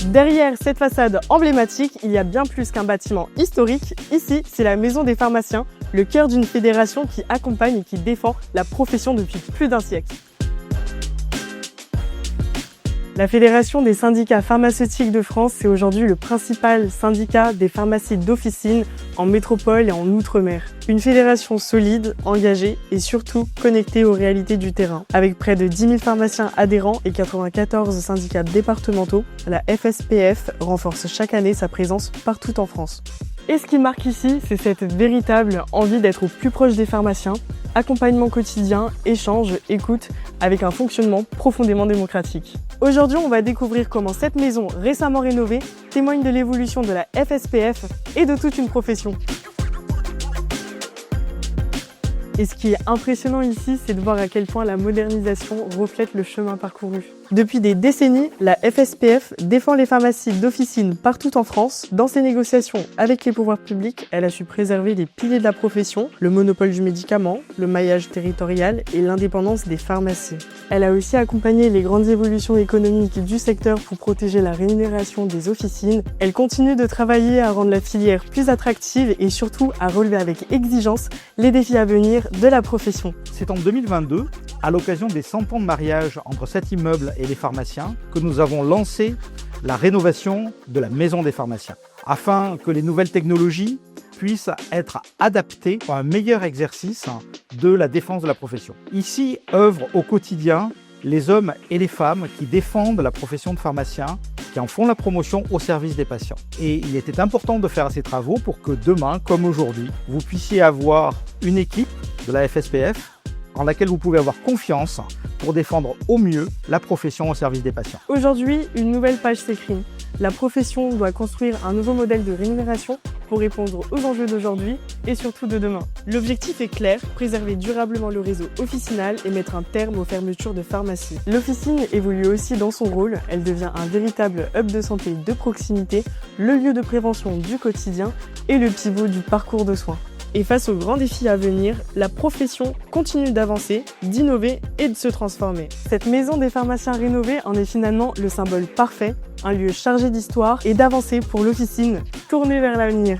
Derrière cette façade emblématique, il y a bien plus qu'un bâtiment historique. Ici, c'est la Maison des pharmaciens, le cœur d'une fédération qui accompagne et qui défend la profession depuis plus d'un siècle. La Fédération des syndicats pharmaceutiques de France, c'est aujourd'hui le principal syndicat des pharmacies d'officine en métropole et en outre-mer. Une fédération solide, engagée et surtout connectée aux réalités du terrain. Avec près de 10 000 pharmaciens adhérents et 94 syndicats départementaux, la FSPF renforce chaque année sa présence partout en France. Et ce qui marque ici, c'est cette véritable envie d'être au plus proche des pharmaciens, accompagnement quotidien, échange, écoute, avec un fonctionnement profondément démocratique. Aujourd'hui, on va découvrir comment cette maison récemment rénovée témoigne de l'évolution de la FSPF et de toute une profession. Et ce qui est impressionnant ici, c'est de voir à quel point la modernisation reflète le chemin parcouru. Depuis des décennies, la FSPF défend les pharmacies d'officine partout en France. Dans ses négociations avec les pouvoirs publics, elle a su préserver les piliers de la profession, le monopole du médicament, le maillage territorial et l'indépendance des pharmacies. Elle a aussi accompagné les grandes évolutions économiques du secteur pour protéger la rémunération des officines. Elle continue de travailler à rendre la filière plus attractive et surtout à relever avec exigence les défis à venir de la profession. C'est en 2022, à l'occasion des 100 ans de mariage entre cet immeuble et les pharmaciens, que nous avons lancé la rénovation de la Maison des pharmaciens, afin que les nouvelles technologies puissent être adaptées pour un meilleur exercice de la défense de la profession. Ici œuvrent au quotidien les hommes et les femmes qui défendent la profession de pharmacien, qui en font la promotion au service des patients. Et il était important de faire ces travaux pour que demain, comme aujourd'hui, vous puissiez avoir une équipe de la FSPF en laquelle vous pouvez avoir confiance pour défendre au mieux la profession au service des patients. Aujourd'hui, une nouvelle page s'écrit. La profession doit construire un nouveau modèle de rémunération pour répondre aux enjeux d'aujourd'hui et surtout de demain. L'objectif est clair, préserver durablement le réseau officinal et mettre un terme aux fermetures de pharmacies. L'officine évolue aussi dans son rôle, elle devient un véritable hub de santé de proximité, le lieu de prévention du quotidien et le pivot du parcours de soins. Et face aux grands défis à venir, la profession continue d'avancer, d'innover et de se transformer. Cette maison des pharmaciens rénovée en est finalement le symbole parfait, un lieu chargé d'histoire et d'avancée pour l'officine tournée vers l'avenir.